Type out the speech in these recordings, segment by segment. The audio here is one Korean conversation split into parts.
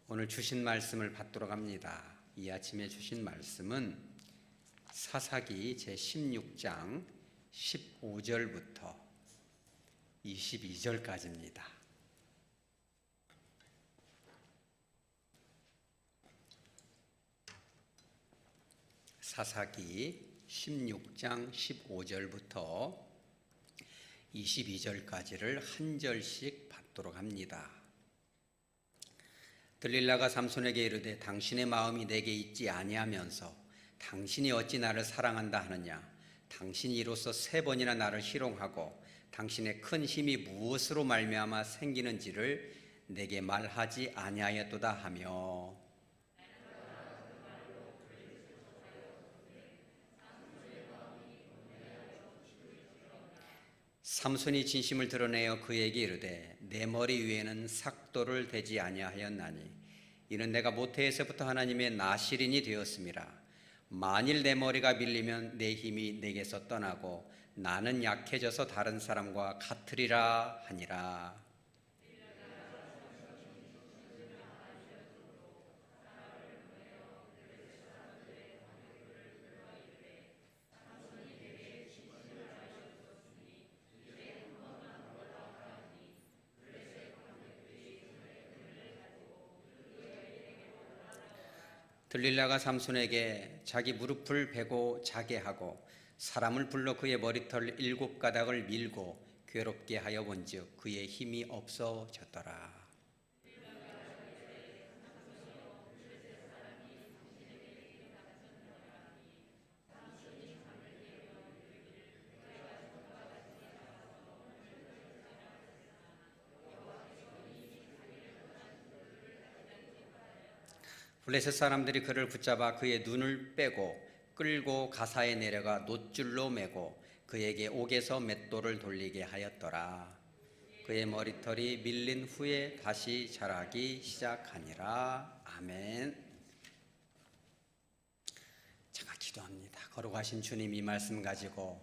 오늘 주신 말씀을 받도록 합니다. 이 아침에 주신 말씀은 사사기 제16장 15절부터 22절까지입니다. 사사기 16장 15절부터 22절까지를 한 절씩 받도록 합니다. 들릴라가 삼손에게 이르되 당신의 마음이 내게 있지 아니하면서 당신이 어찌 나를 사랑한다 하느냐. 당신이 이로써 3번이나 나를 희롱하고 당신의 큰 힘이 무엇으로 말미암아 생기는지를 내게 말하지 아니하였도다 하며, 삼손이 진심을 드러내어 그에게 이르되 내 머리 위에는 삭도를 대지 아니하였나니 이는 내가 모태에서부터 하나님의 나실인이 되었음이라. 만일 내 머리가 밀리면 내 힘이 내게서 떠나고 나는 약해져서 다른 사람과 같으리라 하니라. 들릴라가 삼손에게 자기 무릎을 베고 자게 하고 사람을 불러 그의 머리털 7가닥을 밀고 괴롭게 하여 본즉 그의 힘이 없어졌더라. 블레셋 사람들이 그를 붙잡아 그의 눈을 빼고 끌고 가사에 내려가 놋줄로 매고 그에게 옥에서 맷돌을 돌리게 하였더라. 그의 머리털이 밀린 후에 다시 자라기 시작하니라. 아멘. 잠깐 기도합니다. 거룩하신 주님, 이 말씀 가지고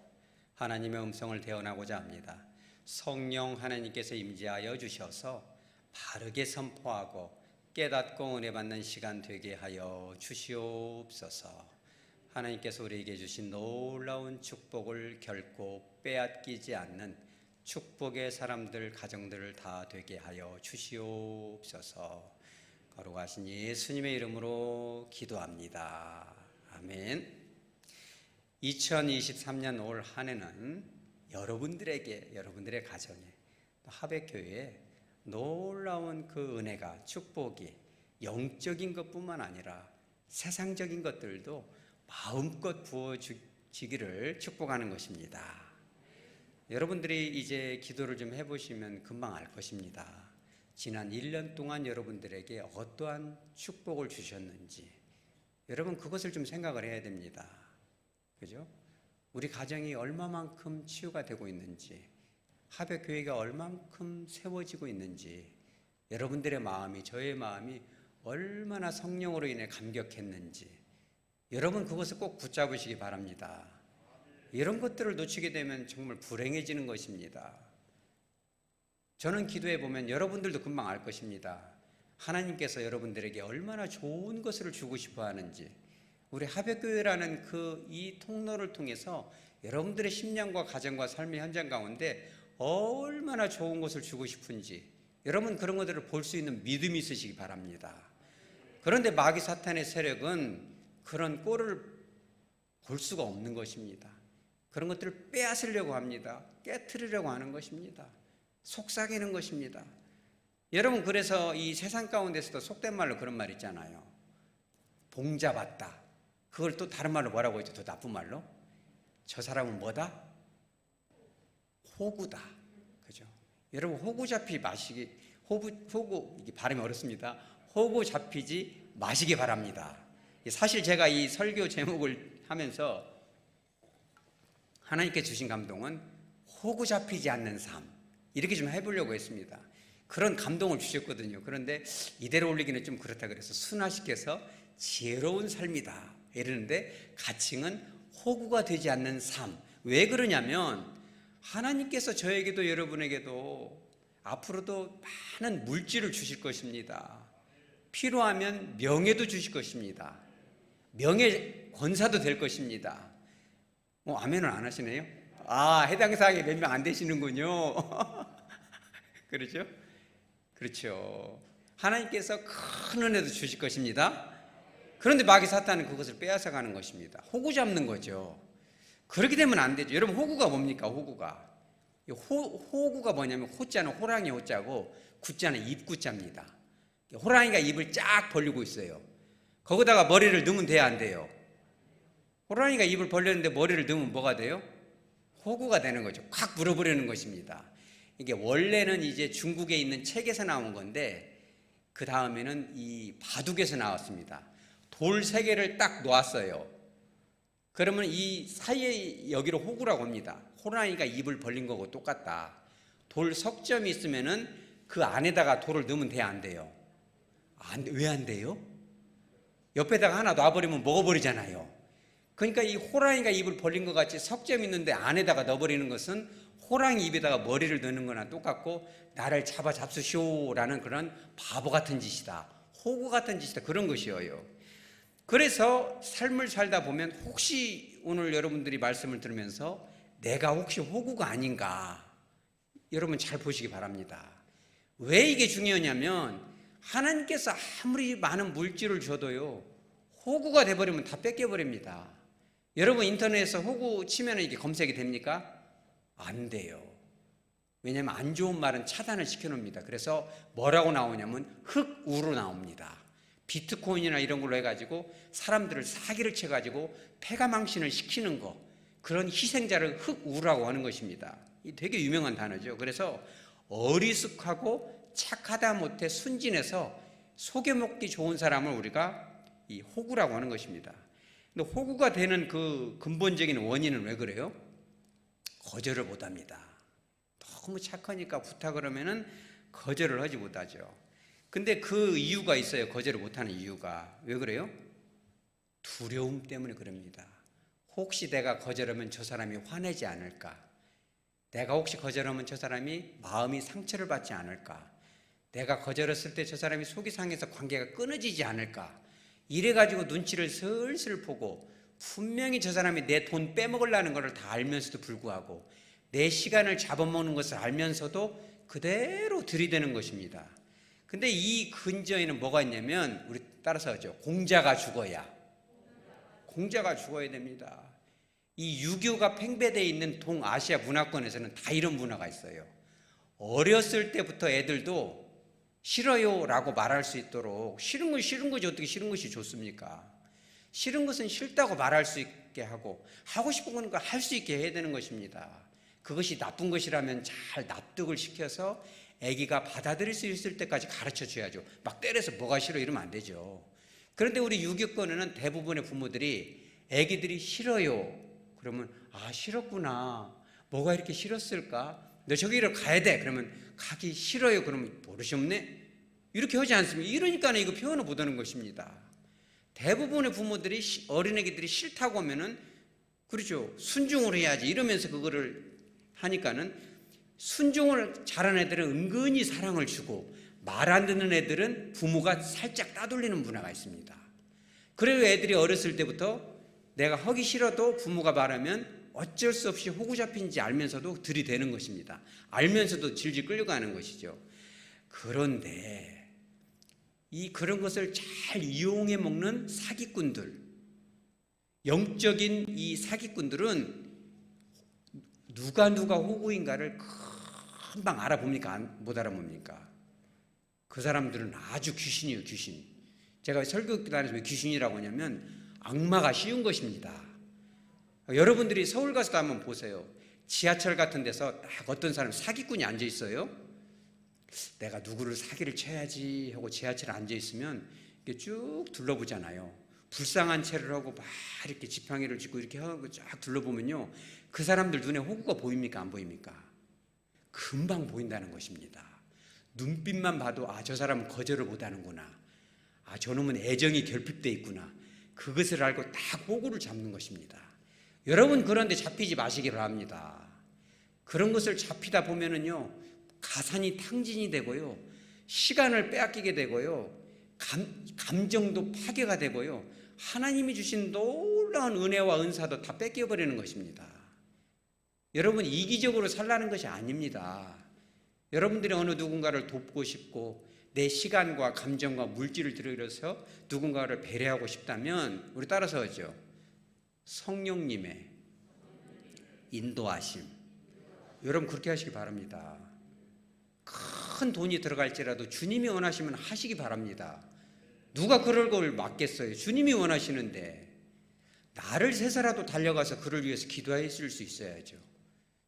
하나님의 음성을 대언하고자 합니다. 성령 하나님께서 임재하여 주셔서 바르게 선포하고 깨닫고 은혜 받는 시간 되게 하여 주시옵소서. 하나님께서 우리에게 주신 놀라운 축복을 결코 빼앗기지 않는 축복의 사람들, 가정들을 다 되게 하여 주시옵소서. 거룩하신 예수님의 이름으로 기도합니다. 아멘. 2023년 올 한 해는 여러분들에게, 여러분들의 가정에, 하백교회에 놀라운 그 은혜가, 축복이 영적인 것뿐만 아니라 세상적인 것들도 마음껏 부어지기를 축복하는 것입니다. 여러분들이 이제 기도를 좀 해보시면 금방 알 것입니다. 지난 1년 동안 여러분들에게 어떠한 축복을 주셨는지 여러분 그것을 좀 생각을 해야 됩니다. 그죠? 우리 가정이 얼마만큼 치유가 되고 있는지, 하백교회가 얼만큼 세워지고 있는지, 여러분들의 마음이, 저의 마음이 얼마나 성령으로 인해 감격했는지 여러분 그것을 꼭 붙잡으시기 바랍니다. 이런 것들을 놓치게 되면 정말 불행해지는 것입니다. 저는 기도해 보면 여러분들도 금방 알 것입니다. 하나님께서 여러분들에게 얼마나 좋은 것을 주고 싶어 하는지, 우리 하백교회라는 이 통로를 통해서 여러분들의 심령과 가정과 삶의 현장 가운데 얼마나 좋은 것을 주고 싶은지 여러분 그런 것들을 볼 수 있는 믿음이 있으시기 바랍니다. 그런데 마귀 사탄의 세력은 그런 꼴을 볼 수가 없는 것입니다. 그런 것들을 빼앗으려고 합니다. 깨트리려고 하는 것입니다. 속삭이는 것입니다. 여러분 그래서 이 세상 가운데서도 속된 말로 그런 말 있잖아요. 봉잡았다. 그걸 또 다른 말로 뭐라고 했죠? 더 나쁜 말로? 저 사람은 뭐다? 호구다. 그죠? 여러분 호구 잡히 마시기, 호구 이게 발음이 어렵습니다. 호구 잡히지 마시기 바랍니다. 사실 제가 이 설교 제목을 하면서 하나님께 주신 감동은 호구 잡히지 않는 삶, 이렇게 좀 해보려고 했습니다. 그런 감동을 주셨거든요. 그런데 이대로 올리기는 좀 그렇다 그래서 순화시켜서 지혜로운 삶이다 이러는데, 가칭은 호구가 되지 않는 삶. 왜 그러냐면 하나님께서 저에게도 여러분에게도 앞으로도 많은 물질을 주실 것입니다. 필요하면 명예도 주실 것입니다. 명예 권사도 될 것입니다. 아멘을 안 하시네요? 해당 사항에 몇 명 안 되시는군요. 그렇죠? 그렇죠. 하나님께서 큰 은혜도 주실 것입니다. 그런데 마귀 사탄은 그것을 빼앗아 가는 것입니다. 호구 잡는 거죠. 그렇게 되면 안 되죠. 여러분, 호구가 뭡니까? 호구가 뭐냐면, 호자는 호랑이 호자고 구자는 입구자입니다. 호랑이가 입을 쫙 벌리고 있어요. 거기다가 머리를 넣으면 돼야 안 돼요? 호랑이가 입을 벌렸는데 머리를 넣으면 뭐가 돼요? 호구가 되는 거죠. 콱 물어버리는 것입니다. 이게 원래는 이제 중국에 있는 책에서 나온 건데, 그 다음에는 이 바둑에서 나왔습니다. 돌 3개를 딱 놓았어요. 그러면 이 사이에 여기를 호구라고 합니다. 호랑이가 입을 벌린 거고 똑같다. 돌 석점이 있으면은 그 안에다가 돌을 넣으면 돼야 안 돼요? 왜 안 돼요? 옆에다가 하나 놔버리면 먹어버리잖아요. 그러니까 이 호랑이가 입을 벌린 것 같이 석점이 있는데 안에다가 넣어버리는 것은 호랑이 입에다가 머리를 넣는 거나 똑같고, 나를 잡수시오라는 그런 바보 같은 짓이다, 호구 같은 짓이다, 그런 것이에요. 그래서 삶을 살다 보면 혹시 오늘 여러분들이 말씀을 들으면서 내가 혹시 호구가 아닌가, 여러분 잘 보시기 바랍니다. 왜 이게 중요하냐면, 하나님께서 아무리 많은 물질을 줘도요, 호구가 돼버리면 다 뺏겨버립니다. 여러분 인터넷에서 호구 치면 이게 검색이 됩니까? 안 돼요. 왜냐하면 안 좋은 말은 차단을 시켜놓습니다. 그래서 뭐라고 나오냐면 흑우로 나옵니다. 비트코인이나 이런 걸로 해가지고 사람들을 사기를 쳐가지고 패가망신을 시키는 거, 그런 희생자를 흑우라고 하는 것입니다. 이 되게 유명한 단어죠. 그래서 어리숙하고 착하다 못해 순진해서 속여먹기 좋은 사람을 우리가 이 호구라고 하는 것입니다. 근데 호구가 되는 그 근본적인 원인은 왜 그래요? 거절을 못합니다. 너무 착하니까 부탁을 하면은 거절을 하지 못하죠. 근데 그 이유가 있어요. 거절을 못하는 이유가. 왜 그래요? 두려움 때문에 그럽니다. 혹시 내가 거절하면 저 사람이 화내지 않을까? 내가 혹시 거절하면 저 사람이 마음이 상처를 받지 않을까? 내가 거절했을 때 저 사람이 속이 상해서 관계가 끊어지지 않을까? 이래가지고 눈치를 슬슬 보고, 분명히 저 사람이 내 돈 빼먹으려는 것을 다 알면서도 불구하고, 내 시간을 잡아먹는 것을 알면서도 그대로 들이대는 것입니다. 근데 이 근저에는 뭐가 있냐면, 우리 따라서 하죠. 공자가 죽어야 됩니다. 이 유교가 팽배되어 있는 동아시아 문화권에서는 다 이런 문화가 있어요. 어렸을 때부터 애들도 싫어요 라고 말할 수 있도록, 싫은 건 싫은 거지 어떻게 싫은 것이 좋습니까? 싫은 것은 싫다고 말할 수 있게 하고, 하고 싶은 건 할 수 있게 해야 되는 것입니다. 그것이 나쁜 것이라면 잘 납득을 시켜서 아기가 받아들일 수 있을 때까지 가르쳐 줘야죠. 막 때려서 뭐가 싫어 이러면 안 되죠. 그런데 우리 유교권에는 대부분의 부모들이 아기들이 싫어요 그러면, 싫었구나, 뭐가 이렇게 싫었을까, 너 저기로 가야 돼 그러면 가기 싫어요 그러면 버릇이 없네, 이렇게 하지 않습니까? 이러니까 이거 표현을 못하는 것입니다. 대부분의 부모들이 어린애기들이 싫다고 하면은, 그렇죠, 순종을 해야지 이러면서 그거를 하니까는, 순종을 잘하는 애들은 은근히 사랑을 주고, 말 안 듣는 애들은 부모가 살짝 따돌리는 문화가 있습니다. 그래서 애들이 어렸을 때부터 내가 하기 싫어도 부모가 말하면 어쩔 수 없이 호구 잡힌지 알면서도 들이대는 것입니다. 알면서도 질질 끌려가는 것이죠. 그런데 그런 것을 잘 이용해 먹는 사기꾼들, 영적인 이 사기꾼들은 누가 호구인가를 금방 알아봅니까? 못 알아봅니까? 그 사람들은 아주 귀신이에요, 귀신. 제가 설교단에서 왜 귀신이라고 하냐면 악마가 씌운 것입니다. 여러분들이 서울 가서도 한번 보세요. 지하철 같은 데서 딱 어떤 사람 사기꾼이 앉아 있어요. 내가 누구를 사기를 쳐야지 하고 지하철에 앉아 있으면 이렇게 쭉 둘러보잖아요. 불쌍한 채를 하고 막 이렇게 지팡이를 짚고 이렇게 하고 쫙 둘러보면요, 그 사람들 눈에 호구가 보입니까? 안 보입니까? 금방 보인다는 것입니다. 눈빛만 봐도 저 사람은 거절을 못하는구나, 저놈은 애정이 결핍돼 있구나, 그것을 알고 딱 호구를 잡는 것입니다. 여러분 그런데 잡히지 마시기 바랍니다. 그런 것을 잡히다 보면은요, 가산이 탕진이 되고요, 시간을 빼앗기게 되고요, 감정도 파괴가 되고요. 하나님이 주신 놀라운 은혜와 은사도 다 뺏겨버리는 것입니다. 여러분, 이기적으로 살라는 것이 아닙니다. 여러분들이 어느 누군가를 돕고 싶고 내 시간과 감정과 물질을 들여서 누군가를 배려하고 싶다면 우리 따라서 하죠. 성령님의 인도하심. 여러분 그렇게 하시기 바랍니다. 큰 돈이 들어갈지라도 주님이 원하시면 하시기 바랍니다. 누가 그럴 걸 막겠어요? 주님이 원하시는데 나를 세서라도 달려가서 그를 위해서 기도했을 수 있어야죠.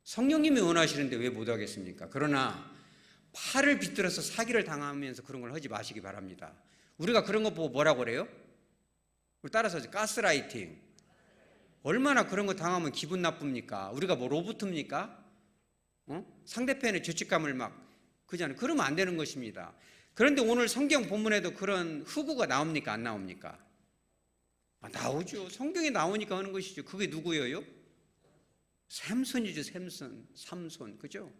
성령님이 원하시는데 왜 못하겠습니까? 그러나 팔을 비틀어서 사기를 당하면서 그런 걸 하지 마시기 바랍니다. 우리가 그런 거 보고 뭐라고 그래요? 우리 따라서 가스라이팅. 얼마나 그런 거 당하면 기분 나쁩니까? 우리가 뭐 로봇입니까? 상대편의 죄책감을 막 그잖아요. 그러면 안 되는 것입니다. 그런데 오늘 성경 본문에도 그런 후구가 나옵니까? 안 나옵니까? 나오죠. 성경에 나오니까 하는 것이죠. 그게 누구예요? 샘손이죠. 삼손. 그죠?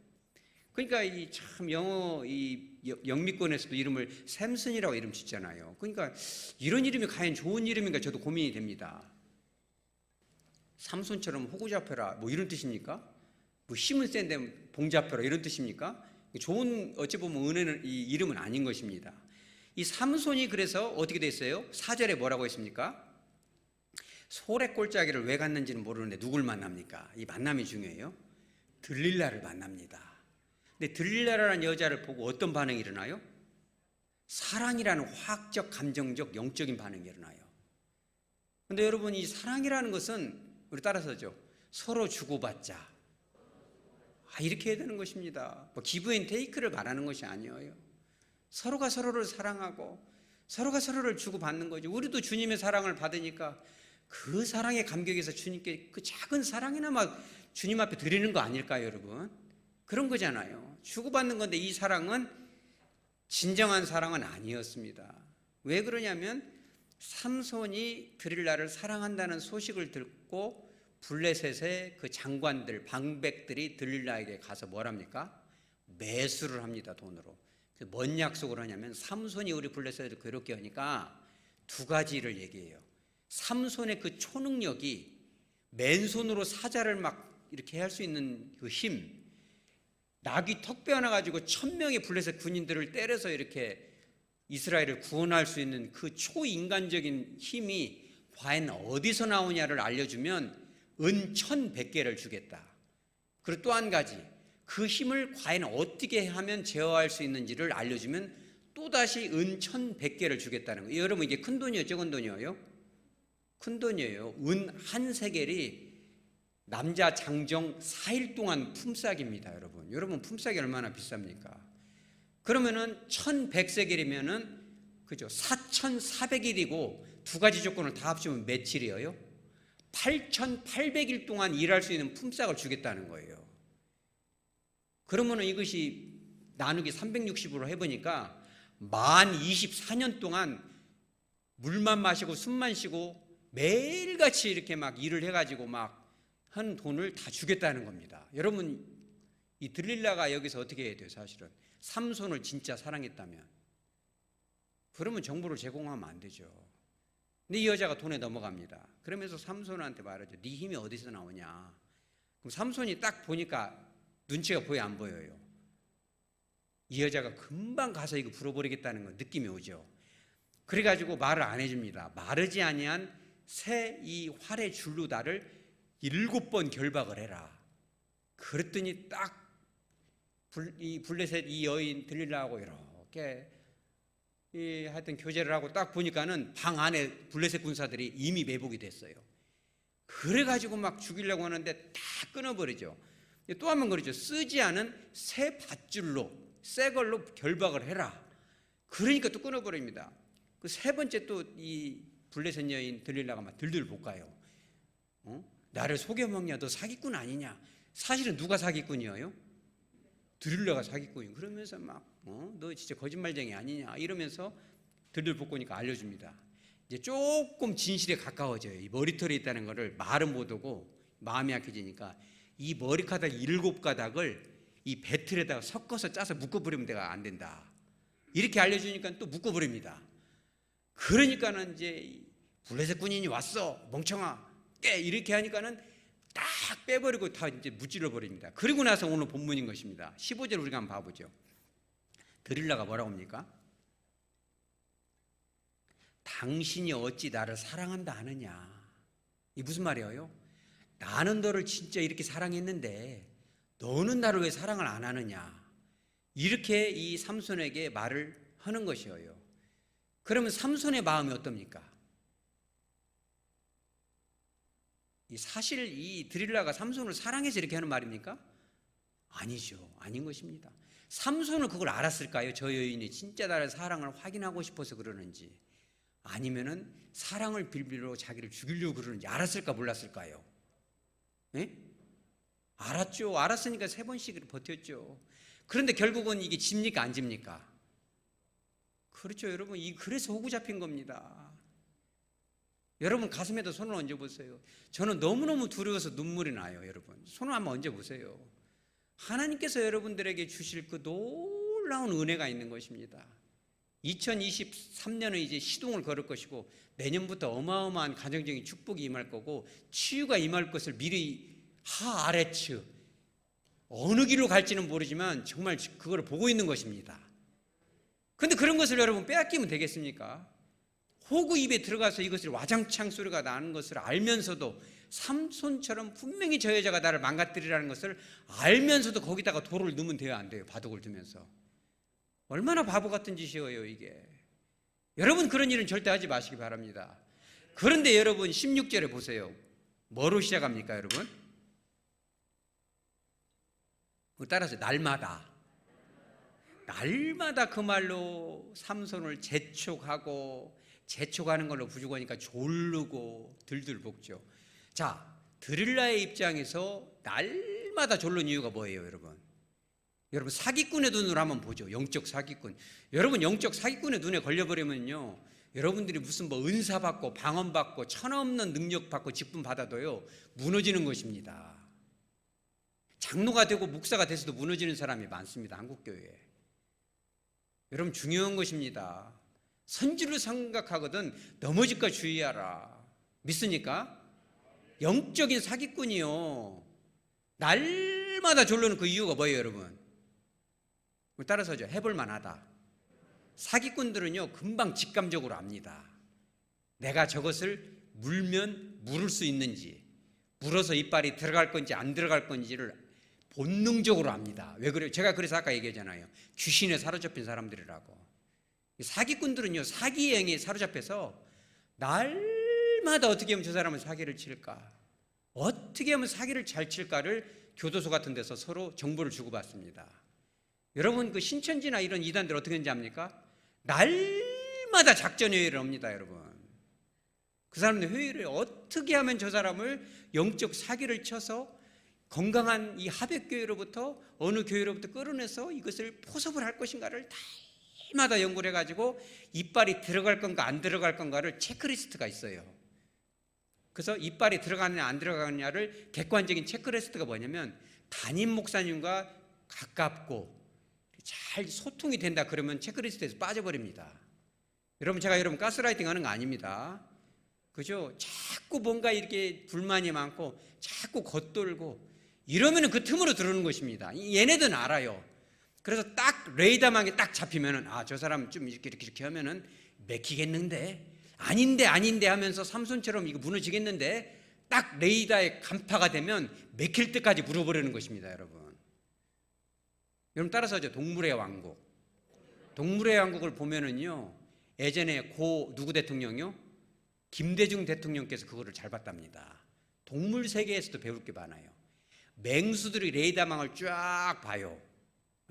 그러니까 이 참 영어 이 영미권에서도 이름을 샘슨이라고 이름 짓잖아요. 그러니까 이런 이름이 과연 좋은 이름인가 저도 고민이 됩니다. 삼손처럼 호구 잡혀라 뭐 이런 뜻입니까? 뭐 힘은 센데 봉 잡혀라 이런 뜻입니까? 좋은 어찌 보면 은혜는 이 이름은 아닌 것입니다. 이 삼손이 그래서 어떻게 됐어요? 4절에 뭐라고 했습니까? 소래 꼴짜기를 왜 갔는지는 모르는데 누굴 만납니까? 이 만남이 중요해요. 들릴라를 만납니다. 근데 들릴라라는 여자를 보고 어떤 반응이 일어나요? 사랑이라는 화학적, 감정적, 영적인 반응이 일어나요. 근데 여러분 이 사랑이라는 것은 우리 따라서죠. 서로 주고받자. 이렇게 해야 되는 것입니다. 뭐 기브 앤 테이크를 말하는 것이 아니에요. 서로가 서로를 사랑하고 서로가 서로를 주고받는 거죠. 우리도 주님의 사랑을 받으니까 그 사랑의 감격에서 주님께 그 작은 사랑이나마 주님 앞에 드리는 거 아닐까요, 여러분? 그런 거잖아요. 주고받는 건데 이 사랑은 진정한 사랑은 아니었습니다. 왜 그러냐면 삼손이 들릴라를 사랑한다는 소식을 듣고 블레셋의 그 장관들, 방백들이 들릴라에게 가서 뭘 합니까? 매수를 합니다, 돈으로. 뭔 약속을 하냐면 삼손이 우리 블레셋을 괴롭게 하니까 두 가지를 얘기해요. 삼손의 그 초능력이 맨손으로 사자를 막 이렇게 할 수 있는 그 힘, 나귀 턱뼈 하나 가지고 1000명의 블레셋 군인들을 때려서 이렇게 이스라엘을 구원할 수 있는 그 초인간적인 힘이 과연 어디서 나오냐를 알려주면 은 1100개를 주겠다. 그리고 또 한 가지, 그 힘을 과연 어떻게 하면 제어할 수 있는지를 알려주면 또다시 은 1100개를 주겠다는 거예요. 여러분 이게 큰 돈이에요? 적은 돈이에요? 큰 돈이에요. 은 한 세겔이 남자 장정 4일 동안 품삯입니다. 여러분 품삯이 얼마나 비쌉니까? 그러면은 1100세겔이면은 그죠? 4400일이고 두 가지 조건을 다 합치면 며칠이에요? 8800일 동안 일할 수 있는 품삯을 주겠다는 거예요. 그러면은 이것이 나누기 360으로 해보니까 만 24년 동안 물만 마시고 숨만 쉬고 매일같이 이렇게 막 일을 해가지고 막 한 돈을 다 주겠다는 겁니다. 여러분 이 들릴라가 여기서 어떻게 해야 돼요? 사실은 삼손을 진짜 사랑했다면 그러면 정보를 제공하면 안 되죠. 근데 이 여자가 돈에 넘어갑니다. 그러면서 삼손한테 말하죠. 네 힘이 어디서 나오냐. 그럼 삼손이 딱 보니까 눈치가 보여 안 보여요? 이 여자가 금방 가서 이거 불어버리겠다는 거 느낌이 오죠. 그래가지고 말을 안 해줍니다. 마르지 아니한 새 이 활의 줄로 나를 7번 결박을 해라. 그랬더니 딱 이 블레셋 이 여인 들릴라하고 이렇게 하여튼 교제를 하고 딱 보니까는 방 안에 블레셋 군사들이 이미 매복이 됐어요. 그래가지고 막 죽이려고 하는데 다 끊어버리죠. 또 한 번 그러죠. 쓰지 않은 새 밧줄로 새 걸로 결박을 해라. 그러니까 또 끊어버립니다. 그 세 번째 또 이 블레셋 여인 들릴라가 막 들들 볶아요. 나를 속여먹냐? 너 사기꾼 아니냐? 사실은 누가 사기꾼이에요? 들릴라가 사기꾼이에요. 그러면서 막 너 진짜 거짓말쟁이 아니냐? 이러면서 들들 볶으니까 알려줍니다. 이제 조금 진실에 가까워져요. 이 머리털이 있다는 거를 말은 못하고 마음이 약해지니까 이 머리카락 7가닥을 이 배틀에다가 섞어서 짜서 묶어버리면 내가 안 된다. 이렇게 알려주니까 또 묶어버립니다. 그러니까는 이제 블레셋 군인이 왔어, 멍청아, 깨, 이렇게 하니까는 딱 빼버리고 다 이제 무찔러 버립니다. 그리고 나서 오늘 본문인 것입니다. 15절 우리가 한번 봐보죠. 드릴라가 뭐라고 합니까? 당신이 어찌 나를 사랑한다 하느냐. 이 무슨 말이에요? 나는 너를 진짜 이렇게 사랑했는데 너는 나를 왜 사랑을 안 하느냐. 이렇게 이 삼손에게 말을 하는 것이에요. 그러면 삼손의 마음이 어떻습니까? 사실 이 드릴라가 삼손을 사랑해서 이렇게 하는 말입니까? 아니죠. 아닌 것입니다. 삼손은 그걸 알았을까요? 저 여인이 진짜 나를 사랑을 확인하고 싶어서 그러는지, 아니면은 사랑을 빌미로 자기를 죽이려고 그러는지 알았을까 몰랐을까요? 네? 알았죠. 알았으니까 3번씩 버텼죠. 그런데 결국은 이게 집니까 안 집니까? 그렇죠, 여러분. 그래서 호구 잡힌 겁니다. 여러분 가슴에다 손을 얹어보세요. 저는 너무너무 두려워서 눈물이 나요. 여러분 손을 한번 얹어보세요. 하나님께서 여러분들에게 주실 그 놀라운 은혜가 있는 것입니다. 2023년은 이제 시동을 걸을 것이고, 내년부터 어마어마한 가정적인 축복이 임할 거고, 치유가 임할 것을 미리 하아래츠 어느 길로 갈지는 모르지만 정말 그걸 보고 있는 것입니다. 그런데 그런 것을 여러분 빼앗기면 되겠습니까? 호구 입에 들어가서 이것을 와장창 소리가 나는 것을 알면서도, 삼손처럼 분명히 저 여자가 나를 망가뜨리라는 것을 알면서도 거기다가 돌을 넣으면 돼요, 안 돼요? 바둑을 두면서. 얼마나 바보 같은 짓이에요 이게. 여러분 그런 일은 절대 하지 마시기 바랍니다. 그런데 여러분 16절에 보세요. 뭐로 시작합니까 여러분? 따라서 날마다 그 말로 삼손을 재촉하는 걸로 부족하니까 졸르고 들들 볶죠. 자, 드릴라의 입장에서 날마다 졸른 이유가 뭐예요 여러분? 여러분 사기꾼의 눈으로 한번 보죠. 영적 사기꾼. 여러분 영적 사기꾼의 눈에 걸려버리면요, 여러분들이 무슨 뭐 은사 받고 방언 받고 천없는 능력 받고 직분 받아도요 무너지는 것입니다. 장로가 되고 목사가 돼서도 무너지는 사람이 많습니다, 한국교회에. 여러분 중요한 것입니다. 선지를 생각하거든 넘어질까 주의하라. 믿습니까? 영적인 사기꾼이요, 날마다 졸르는 그 이유가 뭐예요 여러분? 따라서죠, 해볼만 하다. 사기꾼들은요 금방 직감적으로 압니다. 내가 저것을 물면 물을 수 있는지, 물어서 이빨이 들어갈 건지 안 들어갈 건지를 본능적으로 압니다. 왜 그래요? 제가 그래서 아까 얘기하잖아요. 귀신에 사로잡힌 사람들이라고. 사기꾼들은요 사기의 영에 사로잡혀서 날마다 어떻게 하면 저 사람은 사기를 칠까, 어떻게 하면 사기를 잘 칠까를 교도소 같은 데서 서로 정보를 주고받습니다. 여러분 그 신천지나 이런 이단들 어떻게 하는지 압니까? 날마다 작전 회의를 합니다. 여러분 그 사람들 회의를 어떻게 하면 저 사람을 영적 사기를 쳐서 건강한 이 하백교회로부터 어느 교회로부터 끌어내서 이것을 포섭을 할 것인가를 날마다 연구를 해가지고 이빨이 들어갈 건가 안 들어갈 건가를 체크리스트가 있어요. 그래서 이빨이 들어가느냐 안 들어가느냐를 객관적인 체크리스트가 뭐냐면, 담임 목사님과 가깝고 잘 소통이 된다 그러면 체크리스트에서 빠져버립니다. 여러분 제가 여러분 가스라이팅 하는 거 아닙니다. 그죠? 자꾸 뭔가 이렇게 불만이 많고 자꾸 겉돌고 이러면 그 틈으로 들어오는 것입니다. 얘네들은 알아요. 그래서 딱 레이더망에 딱 잡히면은, 아, 저 사람 좀 이렇게 하면은 맥히겠는데, 아닌데 하면서 삼손처럼 이거 무너지겠는데, 딱 레이더에 간파가 되면 맥힐 때까지 물어버리는 것입니다, 여러분. 여러분 따라서죠. 동물의 왕국. 동물의 왕국을 보면은요, 예전에 누구 대통령이요? 김대중 대통령께서 그거를 잘 봤답니다. 동물 세계에서도 배울 게 많아요. 맹수들이 레이더망을 쫙 봐요.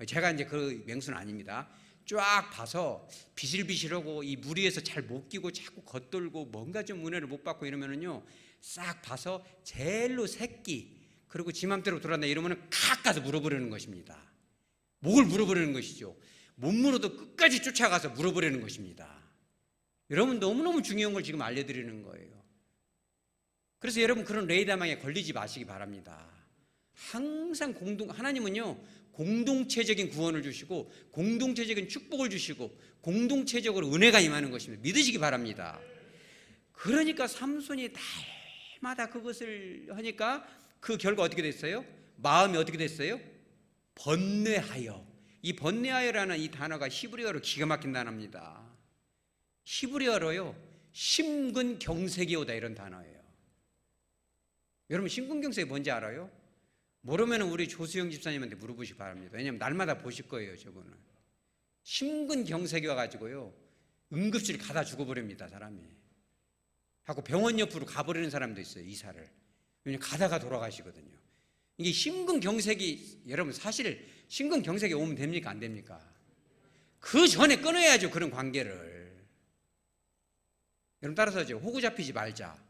제가 이제 그 맹수는 아닙니다. 쫙 봐서 비실비실하고 이 물 위에서 잘 못 끼고 자꾸 겉돌고 뭔가 좀 은혜를 못 받고 이러면은요, 싹 봐서 제일로 새끼, 그리고 지 맘대로 돌아다니 이러면은 칵 가서 물어버리는 것입니다. 목을 물어버리는 것이죠. 못 물어도 끝까지 쫓아가서 물어버리는 것입니다. 여러분 너무너무 중요한 걸 지금 알려드리는 거예요. 그래서 여러분 그런 레이더망에 걸리지 마시기 바랍니다. 항상 하나님은요, 공동체적인 구원을 주시고 공동체적인 축복을 주시고 공동체적으로 은혜가 임하는 것입니다. 믿으시기 바랍니다. 그러니까 삼손이 날마다 그것을 하니까 그 결과 어떻게 됐어요? 마음이 어떻게 됐어요? 번뇌하여. 이 번뇌하여라는 이 단어가 히브리어로 기가 막힌 단어입니다. 히브리어로요, 심근경색이오다 이런 단어예요. 여러분 심근경색이 뭔지 알아요? 모르면 우리 조수영 집사님한테 물어보시기 바랍니다. 왜냐하면 날마다 보실 거예요. 저분은 심근경색이 와가지고요, 응급실 가다 죽어버립니다. 사람이 하고 병원 옆으로 가버리는 사람도 있어요. 이사를. 왜냐하면 가다가 돌아가시거든요. 이게 심근경색이, 여러분 사실 심근경색이 오면 됩니까? 안 됩니까? 그 전에 끊어야죠. 그런 관계를. 여러분 따라서죠, 호구 잡히지 말자.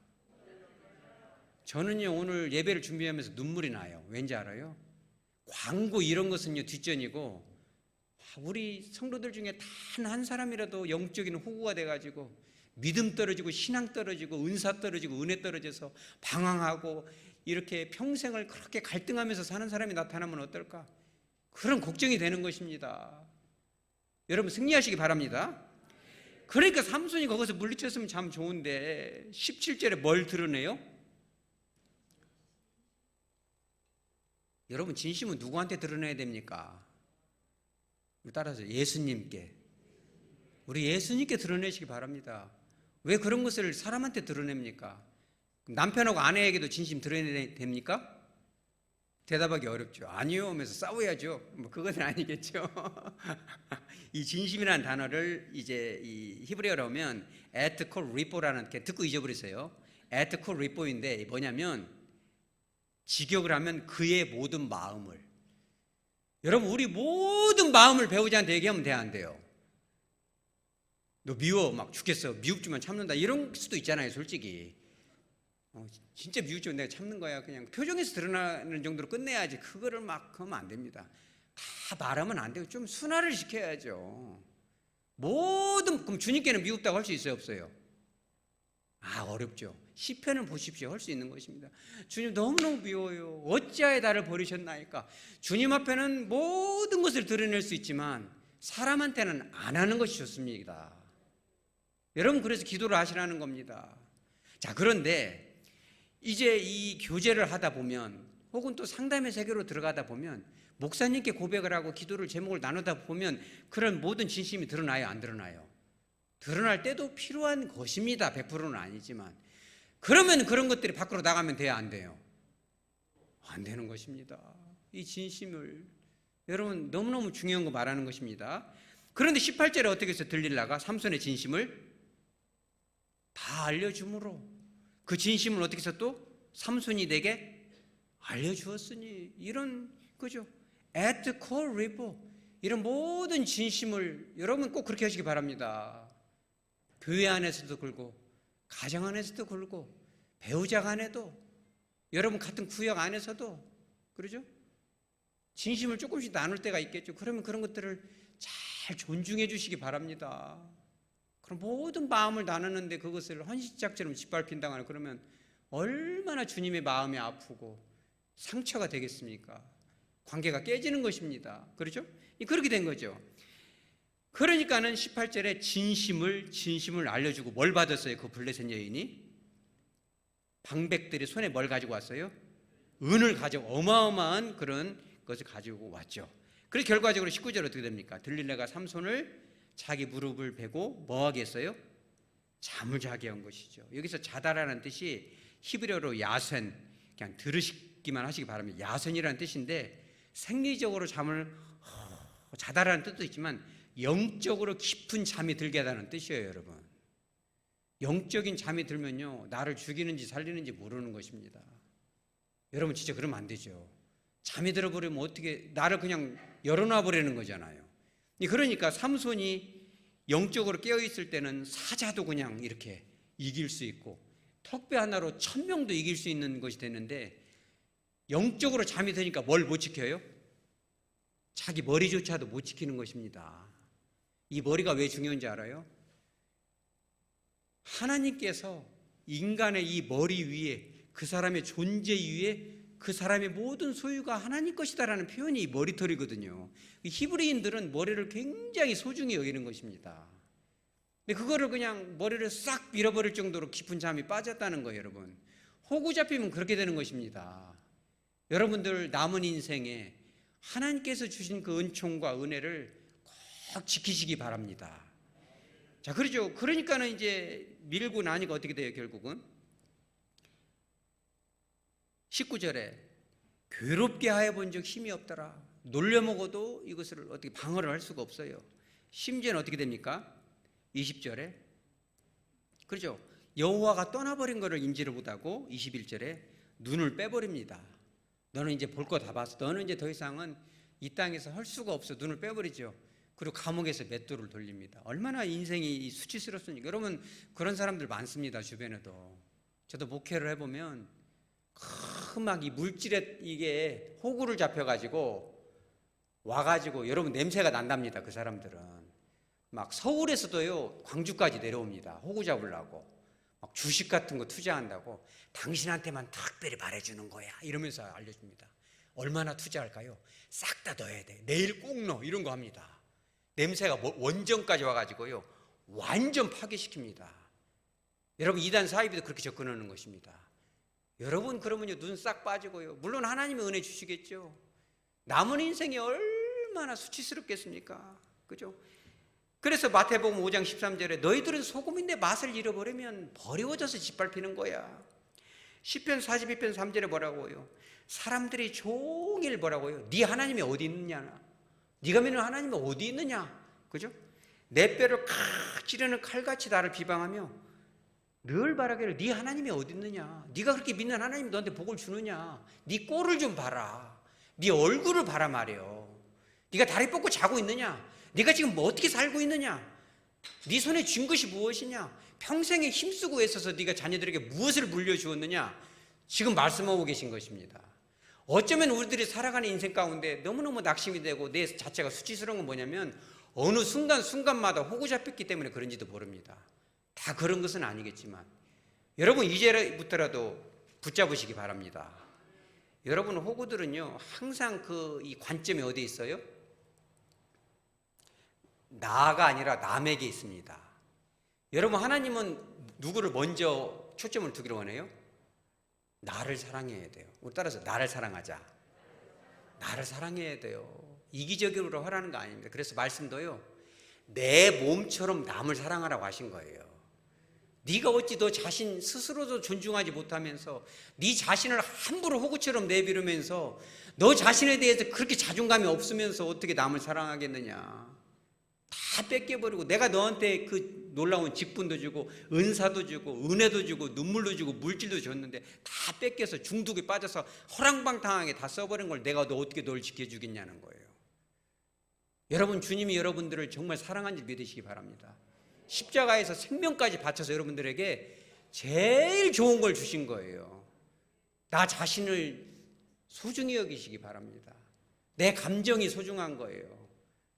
저는요, 오늘 예배를 준비하면서 눈물이 나요. 왠지 알아요? 광고 이런 것은요, 뒷전이고, 우리 성도들 중에 단 한 사람이라도 영적인 호구가 돼가지고 믿음 떨어지고 신앙 떨어지고 은사 떨어지고 은혜 떨어져서 방황하고 이렇게 평생을 그렇게 갈등하면서 사는 사람이 나타나면 어떨까? 그런 걱정이 되는 것입니다. 여러분 승리하시기 바랍니다. 그러니까 삼손이 거기서 물리쳤으면 참 좋은데 17절에 뭘 드러내요? 여러분 진심은 누구한테 드러내야 됩니까? 따라서 예수님께, 우리 예수님께 드러내시기 바랍니다. 왜 그런 것을 사람한테 드러냅니까? 남편하고 아내에게도 진심 드러내야 됩니까? 대답하기 어렵죠. 아니요 하면서 싸워야죠. 뭐 그건 아니겠죠. 이 진심이라는 단어를 이제 이 히브리어로 하면 에트코 리포라는, 게 듣고 잊어버리세요. 에트코 리포인데 뭐냐면 직역을 하면 그의 모든 마음을. 여러분 우리 모든 마음을 배우자한테 얘기하면 돼야 안 돼요? 너 미워 막 죽겠어, 미흡지만 참는다, 이런 수도 있잖아요. 솔직히 진짜 미흡지만 내가 참는 거야, 그냥 표정에서 드러나는 정도로 끝내야지. 그거를 막 하면 안 됩니다. 다 말하면 안 돼요. 좀 순화를 시켜야죠. 그럼 주님께는 미흡다고 할 수 있어요, 없어요? 어렵죠. 시편을 보십시오. 할 수 있는 것입니다. 주님 너무너무 미워요. 어찌하여 나를 버리셨나이까. 주님 앞에는 모든 것을 드러낼 수 있지만 사람한테는 안 하는 것이 좋습니다. 여러분 그래서 기도를 하시라는 겁니다. 자, 그런데 이제 이 교제를 하다 보면 혹은 또 상담의 세계로 들어가다 보면 목사님께 고백을 하고 기도를 제목을 나누다 보면 그런 모든 진심이 드러나요, 안 드러나요? 드러날 때도 필요한 것입니다. 100%는 아니지만. 그러면 그런 것들이 밖으로 나가면 돼야 안 돼요? 안 되는 것입니다. 이 진심을, 여러분 너무너무 중요한 거 말하는 것입니다. 그런데 18절에 어떻게 해서 들릴라가 삼손의 진심을 다 알려줌으로, 그 진심을 어떻게 해서 또 삼손이 내게 알려주었으니, 이런 거죠. at core repo, 이런 모든 진심을 여러분 꼭 그렇게 하시기 바랍니다. 교회 안에서도 그러고 가정 안에서도 그러고 배우자 간에도, 여러분 같은 구역 안에서도 그러죠. 진심을 조금씩 나눌 때가 있겠죠. 그러면 그런 것들을 잘 존중해 주시기 바랍니다. 그럼 모든 마음을 나누는데 그것을 헌신짝처럼 짓밟힌다거나 그러면 얼마나 주님의 마음이 아프고 상처가 되겠습니까? 관계가 깨지는 것입니다. 그렇죠? 그렇게 된 거죠. 그러니까는 18절에 진심을 알려주고 뭘 받았어요? 그 블레셋 여인이 방백들이 손에 뭘 가지고 왔어요? 은을 가지고, 어마어마한 그런 것을 가지고 왔죠. 그래서 결과적으로 19절 어떻게 됩니까? 들릴라가 삼손을 자기 무릎을 베고 뭐 하겠어요? 잠을 자게 한 것이죠. 여기서 자다라는 뜻이 히브리어로 야센, 그냥 들으시기만 하시기 바랍니다. 야센이라는 뜻인데 생리적으로 자다라는 뜻도 있지만 영적으로 깊은 잠이 들게 하다는 뜻이에요. 여러분 영적인 잠이 들면요 나를 죽이는지 살리는지 모르는 것입니다. 여러분 진짜 그러면 안 되죠. 잠이 들어버리면 어떻게, 나를 그냥 열어놔 버리는 거잖아요. 그러니까 삼손이 영적으로 깨어있을 때는 사자도 그냥 이렇게 이길 수 있고 턱배 하나로 1000명도 이길 수 있는 것이 되는데, 영적으로 잠이 드니까 뭘 못 지켜요? 자기 머리조차도 못 지키는 것입니다. 이 머리가 왜 중요한지 알아요? 하나님께서 인간의 이 머리 위에, 그 사람의 존재 위에 그 사람의 모든 소유가 하나님 것이다라는 표현이 머리털이거든요. 히브리인들은 머리를 굉장히 소중히 여기는 것입니다. 근데 그거를 그냥 머리를 싹 밀어버릴 정도로 깊은 잠이 빠졌다는 거예요, 여러분. 호구 잡히면 그렇게 되는 것입니다. 여러분들 남은 인생에 하나님께서 주신 그 은총과 은혜를 꼭 지키시기 바랍니다. 자, 그렇죠. 그러니까는 이제 밀고 나니까 어떻게 돼요, 결국은? 19절에 괴롭게 하여 본 적 힘이 없더라. 놀려 먹어도 이것을 어떻게 방어를 할 수가 없어요. 심지어는 어떻게 됩니까? 20절에 그렇죠. 여호와가 떠나버린 것을 인지를 못하고 21절에 눈을 빼버립니다. 너는 이제 볼 거 다 봤어. 너는 이제 더 이상은 이 땅에서 할 수가 없어. 눈을 빼버리죠. 그리고 감옥에서 맷돌을 돌립니다. 얼마나 인생이 수치스럽습니까? 여러분, 그런 사람들 많습니다. 주변에도. 저도 목회를 해보면 막 이 물질에 이게 호구를 잡혀가지고 와가지고 여러분 냄새가 난답니다. 그 사람들은 막 서울에서도요 광주까지 내려옵니다. 호구 잡으려고 막 주식 같은 거 투자한다고 당신한테만 특별히 말해주는 거야 이러면서 알려줍니다. 얼마나 투자할까요? 싹 다 넣어야 돼. 내일 꼭 넣어. 이런 거 합니다. 냄새가 원전까지 와가지고요 완전 파괴시킵니다. 여러분 이단 사이비도 그렇게 접근하는 것입니다. 여러분 그러면요 눈 싹 빠지고요 물론 하나님의 은혜 주시겠죠. 남은 인생이 얼마나 수치스럽겠습니까? 그죠? 그래서 마태복음 5장 13절에 너희들은 소금인데 맛을 잃어버리면 버려워져서 짓밟히는 거야. 시편 42편 3절에 뭐라고요? 사람들이 종일 뭐라고요? 네 하나님이 어디 있느냐? 네가 믿는 하나님이 어디 있느냐? 그죠? 내 뼈를 칵 찌르는 칼같이 나를 비방하며 늘 바라기를 네 하나님이 어디 있느냐? 네가 그렇게 믿는 하나님이 너한테 복을 주느냐? 네 꼴을 좀 봐라. 네 얼굴을 봐라 말이요. 네가 다리 뻗고 자고 있느냐? 네가 지금 뭐 어떻게 살고 있느냐? 네 손에 쥔 것이 무엇이냐? 평생에 힘쓰고 애써서 네가 자녀들에게 무엇을 물려주었느냐? 지금 말씀하고 계신 것입니다. 어쩌면 우리들이 살아가는 인생 가운데 너무너무 낙심이 되고 내 자체가 수치스러운 건 뭐냐면 어느 순간순간마다 호구 잡혔기 때문에 그런지도 모릅니다. 다 그런 것은 아니겠지만 여러분 이제부터라도 붙잡으시기 바랍니다. 여러분 호구들은요 항상 이 관점이 어디에 있어요? 나가 아니라 남에게 있습니다. 여러분 하나님은 누구를 먼저 초점을 두기로 원해요? 나를 사랑해야 돼요. 우리 따라서 나를 사랑하자. 나를 사랑해야 돼요. 이기적으로 하라는 거 아닙니다. 그래서 말씀도요 내 몸처럼 남을 사랑하라고 하신 거예요. 네가 어찌 너 자신 스스로도 존중하지 못하면서 네 자신을 함부로 호구처럼 내비르면서 너 자신에 대해서 그렇게 자존감이 없으면서 어떻게 남을 사랑하겠느냐. 다 뺏겨버리고 내가 너한테 그 놀라운 직분도 주고 은사도 주고 은혜도 주고 눈물도 주고 물질도 줬는데 다 뺏겨서 중독에 빠져서 허랑방탕하게 다 써버린 걸 내가 너 어떻게 널 지켜주겠냐는 거예요. 여러분 주님이 여러분들을 정말 사랑한지 믿으시기 바랍니다. 십자가에서 생명까지 바쳐서 여러분들에게 제일 좋은 걸 주신 거예요. 나 자신을 소중히 여기시기 바랍니다. 내 감정이 소중한 거예요.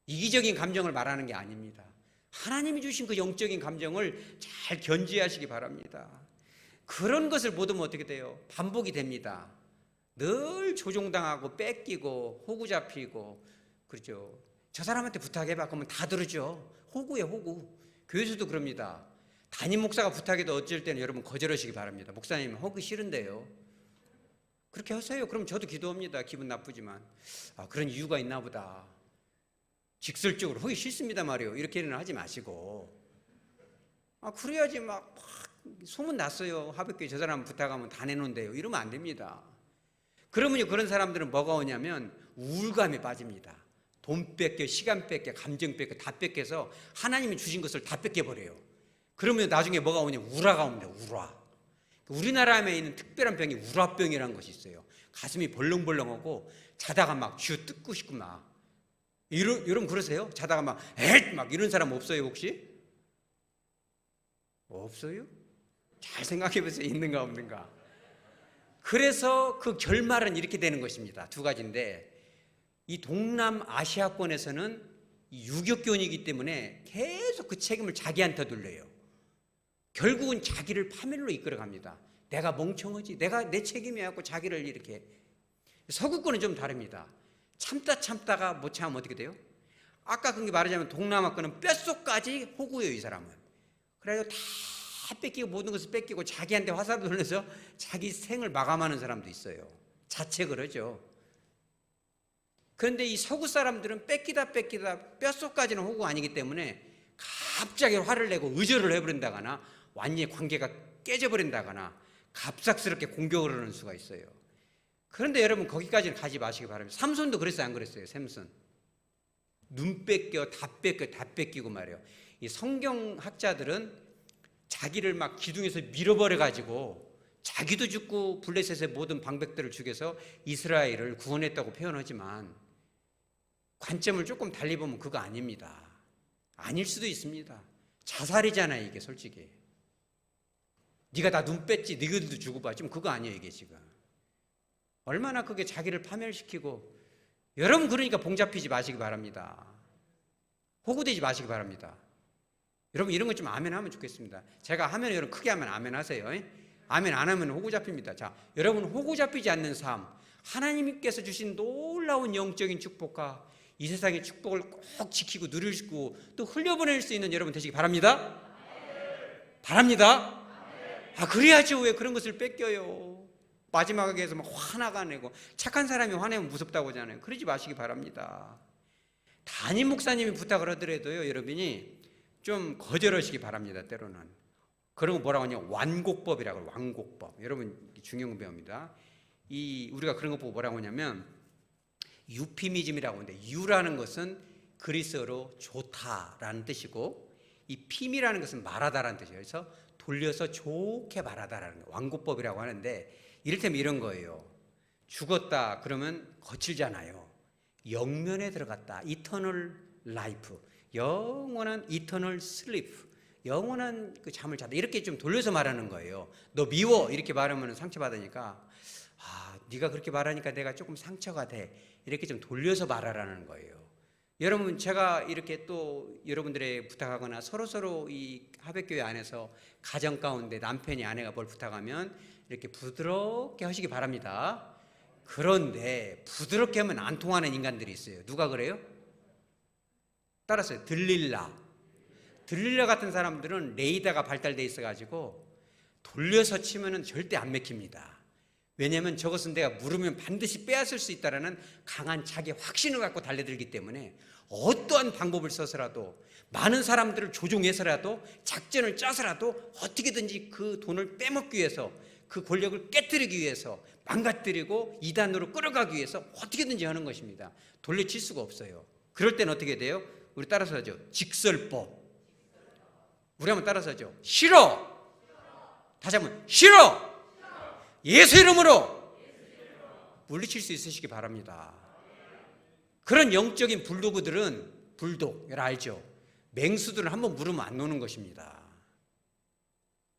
이기적인 감정을 말하는 게 아닙니다. 하나님이 주신 그 영적인 감정을 잘 견지하시기 바랍니다. 그런 것을 못 하면 어떻게 돼요? 반복이 됩니다. 늘 조종당하고 뺏기고 호구 잡히고 그렇죠. 저 사람한테 부탁해봐 그러면 다 들으죠. 호구예요 호구. 교회에서도 그럽니다. 담임 목사가 부탁해도 어쩔 때는 여러분 거절하시기 바랍니다. 목사님 허기 싫은데요. 그렇게 하세요. 그럼 저도 기도합니다. 기분 나쁘지만 그런 이유가 있나 보다. 직설적으로 허기 싫습니다 말이요. 이렇게는 하지 마시고 그래야지 막 소문 났어요. 하백교회 저 사람 부탁하면 다 내놓는데요. 이러면 안 됩니다. 그러면요 그런 사람들은 뭐가 오냐면 우울감에 빠집니다. 돈 뺏겨, 시간 뺏겨, 감정 뺏겨, 다 뺏겨서 하나님이 주신 것을 다 뺏겨버려요. 그러면 나중에 뭐가 오냐? 우라가 옵니다. 우라. 우리나라에 있는 특별한 병이 우라병이라는 것이 있어요. 가슴이 벌렁벌렁하고 자다가 막 쥐어 뜯고 싶고 막. 여러분 그러세요? 자다가 막 에잇! 막 이런 사람 없어요 혹시? 없어요? 잘 생각해 보세요. 있는가 없는가. 그래서 그 결말은 이렇게 되는 것입니다. 두 가지인데 이 동남아시아권에서는 유교권이기 때문에 계속 그 책임을 자기한테 돌려요. 결국은 자기를 파멸로 이끌어갑니다. 내가 멍청하지, 내가 내 책임이었고 자기를 이렇게 서구권은 좀 다릅니다. 참다가 못 참으면 어떻게 돼요? 아까 그게 말하자면 동남아 거는 뼛속까지 호구예요, 이 사람은. 그래서 다 뺏기고 모든 것을 뺏기고 자기한테 화살을 돌려서 자기 생을 마감하는 사람도 있어요. 자책을 하죠. 그런데 이 서구 사람들은 뺏기다 뼛속까지는 호구가 아니기 때문에 갑자기 화를 내고 의절을 해버린다거나 완전히 관계가 깨져버린다거나 갑작스럽게 공격을 하는 수가 있어요. 그런데 여러분 거기까지는 가지 마시기 바랍니다. 삼손도 그랬어요, 안 그랬어요? 삼손 눈 뺏겨 다 뺏기고 말이에요. 이 성경학자들은 자기를 막 기둥에서 밀어버려 가지고 자기도 죽고 블레셋의 모든 방백들을 죽여서 이스라엘을 구원했다고 표현하지만 관점을 조금 달리 보면 그거 아닙니다. 아닐 수도 있습니다. 자살이잖아요, 이게 솔직히. 네가 다 눈 뺐지, 너희들도 주고 봐. 지금 그거 아니에요, 이게 지금. 얼마나 그게 자기를 파멸시키고. 여러분 그러니까 봉잡히지 마시기 바랍니다. 호구되지 마시기 바랍니다. 여러분 이런 것 좀 아멘 하면 좋겠습니다. 제가 하면 여러분 크게 하면 아멘 하세요. 아멘 안 하면 호구 잡힙니다. 자, 여러분 호구 잡히지 않는 삶, 하나님께서 주신 놀라운 영적인 축복과 이 세상의 축복을 꼭 지키고 누리시고 또 흘려보낼 수 있는 여러분 되시기 바랍니다. 바랍니다. 아, 그래야죠. 왜 그런 것을 뺏겨요? 마지막에서 막 화나가 내고 착한 사람이 화내면 무섭다고 하잖아요. 그러지 마시기 바랍니다. 담임 목사님이 부탁을 하더라도요, 여러분이 좀 거절하시기 바랍니다. 때로는 그런 거 뭐라고 하냐, 완곡법이라고 해요. 완곡법. 여러분 중요한 배웁니다. 우리가 그런 거 보고 뭐라고 하냐면 유피미즘이라고 하는데, 유라는 것은 그리스어로 좋다라는 뜻이고 이 핌이라는 것은 말하다라는 뜻이에요. 그래서 돌려서 좋게 말하다라는 거예요. 완곡법이라고 하는데 이를테면 이런 거예요. 죽었다 그러면 거칠잖아요. 영면에 들어갔다. 이터널 라이프, 영원한 이터널 슬리프, 영원한 그 잠을 자다. 이렇게 좀 돌려서 말하는 거예요. 너 미워 이렇게 말하면 상처받으니까 네가 그렇게 말하니까 내가 조금 상처가 돼. 이렇게 좀 돌려서 말하라는 거예요. 여러분 제가 이렇게 또 여러분들의 부탁하거나 서로 이 하백교회 안에서 가정 가운데 남편이 아내가 뭘 부탁하면 이렇게 부드럽게 하시기 바랍니다. 그런데 부드럽게 하면 안 통하는 인간들이 있어요. 누가 그래요? 따라서요. 들릴라 같은 사람들은 레이더가 발달되어 있어가지고 돌려서 치면은 절대 안 맥힙니다. 왜냐하면 저것은 내가 물으면 반드시 빼앗을 수 있다라는 강한 자기 확신을 갖고 달려들기 때문에 어떠한 방법을 써서라도 많은 사람들을 조종해서라도 작전을 짜서라도 어떻게든지 그 돈을 빼먹기 위해서 그 권력을 깨뜨리기 위해서 망가뜨리고 이단으로 끌어가기 위해서 어떻게든지 하는 것입니다. 돌려칠 수가 없어요. 그럴 때는 어떻게 돼요? 우리 따라서 하죠. 직설법. 우리 한번 따라서 하죠. 싫어. 다시 한번 싫어. 예수 이름으로 물리칠 수 있으시기 바랍니다. 그런 영적인 불도그들은 불독, 알죠? 맹수들은 한번 물으면 안 노는 것입니다.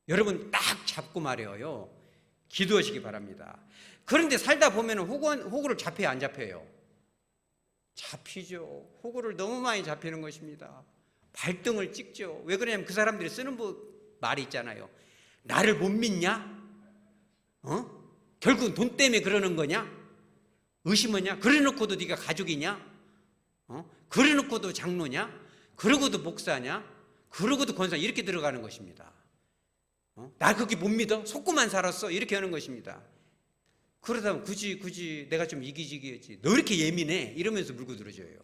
여러분 딱 잡고 말이에요. 기도하시기 바랍니다. 그런데 살다 보면 호구를 잡혀요, 안 잡혀요? 잡히죠. 호구를 너무 많이 잡히는 것입니다. 발등을 찍죠. 왜 그러냐면 그 사람들이 쓰는 말이 있잖아요. 나를 못 믿냐? 결국은 돈 때문에 그러는 거냐? 의심하냐? 그래놓고도 네가 가족이냐? 그래놓고도 장로냐? 그러고도 목사냐? 그러고도 권사, 이렇게 들어가는 것입니다. 나 그렇게 못 믿어? 속고만 살았어? 이렇게 하는 것입니다. 그러다 보면 굳이 내가 좀 이기지기했지. 너 이렇게 예민해? 이러면서 물고 들어줘요.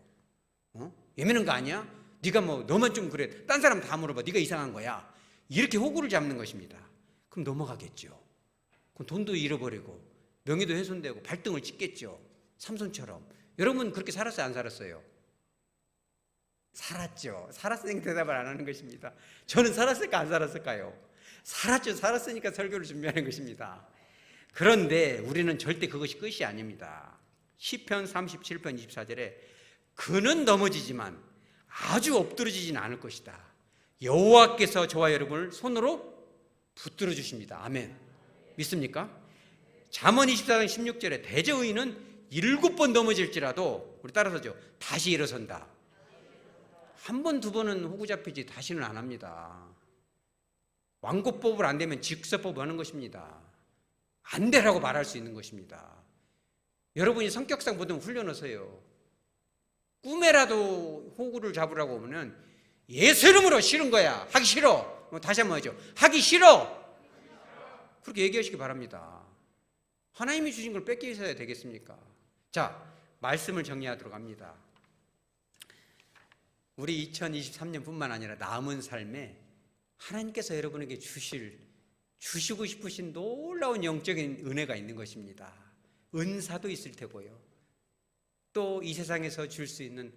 예민한 거 아니야? 네가 뭐 너만 좀 그래. 딴 사람 다 물어봐. 네가 이상한 거야. 이렇게 호구를 잡는 것입니다. 그럼 넘어가겠죠. 그럼 돈도 잃어버리고 명예도 훼손되고 발등을 찍겠죠. 삼손처럼. 여러분 그렇게 살았어요, 안 살았어요? 살았죠. 살았으니까 대답을 안 하는 것입니다. 저는 살았을까 안 살았을까요? 살았죠. 살았으니까 설교를 준비하는 것입니다. 그런데 우리는 절대 그것이 끝이 아닙니다. 시편 37편 24절에 그는 넘어지지만 아주 엎드러지지는 않을 것이다. 여호와께서 저와 여러분을 손으로 붙들어 주십니다. 아멘. 믿습니까? 잠언 24장 16절에 대저의인은 7번 넘어질지라도 우리 따라서죠. 다시 일어선다. 한 번, 두 번은 호구 잡히지 다시는 안 합니다. 완고법을 안 되면 직서법 하는 것입니다. 안 되라고 말할 수 있는 것입니다. 여러분이 성격상 보통 훈련하세요. 꿈에라도 호구를 잡으라고 하면 예수 이름으로 싫은 거야. 하기 싫어. 다시 한번 하죠. 하기 싫어. 그렇게 얘기하시기 바랍니다. 하나님이 주신 걸 뺏기셔야 되겠습니까? 자, 말씀을 정리하도록 합니다. 우리 2023년뿐만 아니라 남은 삶에 하나님께서 여러분에게 주시고 싶으신 놀라운 영적인 은혜가 있는 것입니다. 은사도 있을 테고요. 또 이 세상에서 줄 수 있는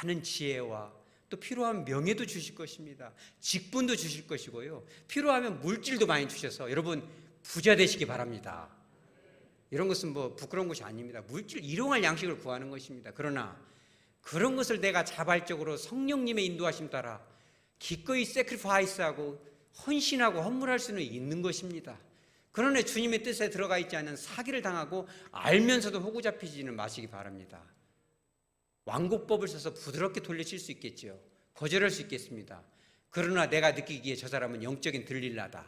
많은 지혜와 또 필요한 명예도 주실 것입니다. 직분도 주실 것이고요. 필요하면 물질도 많이 주셔서 여러분 부자 되시기 바랍니다. 이런 것은 뭐 부끄러운 것이 아닙니다. 물질 일용할 양식을 구하는 것입니다. 그러나 그런 것을 내가 자발적으로 성령님의 인도하심 따라 기꺼이 세크리파이스하고 헌신하고 헌물할 수는 있는 것입니다. 그러나 주님의 뜻에 들어가 있지 않은 사기를 당하고 알면서도 호구 잡히지는 마시기 바랍니다. 완곡법을 써서 부드럽게 돌려칠 수 있겠죠. 거절할 수 있겠습니다. 그러나 내가 느끼기에 저 사람은 영적인 들릴라다.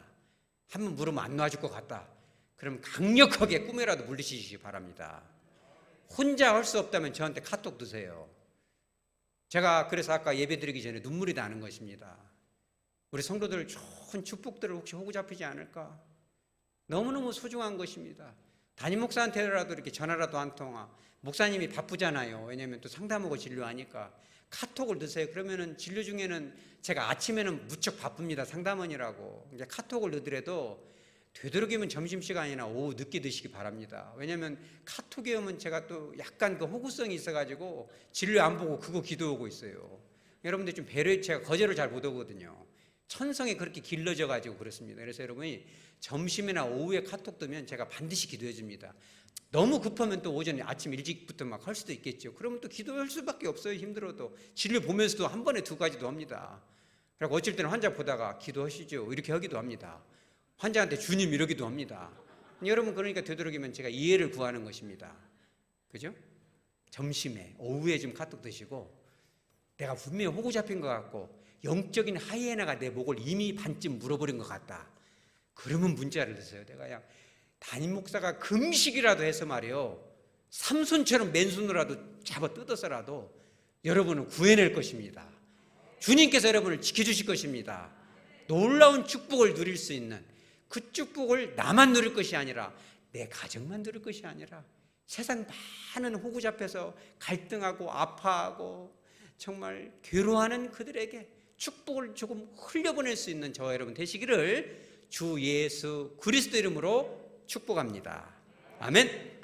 한번 물으면 안 놔줄 것 같다. 그럼 강력하게 꿈에라도 물리치시기 바랍니다. 혼자 할 수 없다면 저한테 카톡 드세요. 제가 그래서 아까 예배 드리기 전에 눈물이 나는 것입니다. 우리 성도들 좋은 축복들을 혹시 호구 잡히지 않을까? 너무너무 소중한 것입니다. 담임 목사한테라도 이렇게 전화라도 한 통화. 목사님이 바쁘잖아요. 왜냐하면 또 상담하고 진료하니까 카톡을 넣으세요. 그러면은 진료 중에는 제가 아침에는 무척 바쁩니다. 상담원이라고. 이제 카톡을 넣더라도 되도록이면 점심시간이나 오후 늦게 드시기 바랍니다. 왜냐하면 카톡에 오면 제가 또 약간 그 호구성이 있어가지고 진료 안 보고 그거 기도하고 있어요. 여러분들 좀 배려해. 제가 거절을 잘 못하거든요. 천성이 그렇게 길러져가지고 그렇습니다. 그래서 여러분이 점심이나 오후에 카톡 뜨면 제가 반드시 기도해 줍니다. 너무 급하면 또 오전에 아침 일찍부터 막 할 수도 있겠죠. 그러면 또 기도할 수밖에 없어요. 힘들어도. 진료 보면서도 한 번에 2가지도 합니다. 그리고 어쩔 때는 환자 보다가 기도하시죠. 이렇게 하기도 합니다. 환자한테 주님 이러기도 합니다. 여러분 그러니까 되도록이면 제가 이해를 구하는 것입니다. 그죠? 점심에 오후에 좀 카톡 드시고 내가 분명히 호구 잡힌 것 같고 영적인 하이에나가 내 목을 이미 반쯤 물어버린 것 같다. 그러면 문자를 드세요. 내가 그냥 담임 목사가 금식이라도 해서 말이요. 삼손처럼 맨손으로라도 잡아 뜯어서라도 여러분을 구해낼 것입니다. 주님께서 여러분을 지켜주실 것입니다. 놀라운 축복을 누릴 수 있는 그 축복을 나만 누릴 것이 아니라 내 가정만 누릴 것이 아니라 세상 많은 호구 잡혀서 갈등하고 아파하고 정말 괴로워하는 그들에게 축복을 조금 흘려보낼 수 있는 저와 여러분 되시기를 주 예수 그리스도 이름으로 축복합니다. 아멘.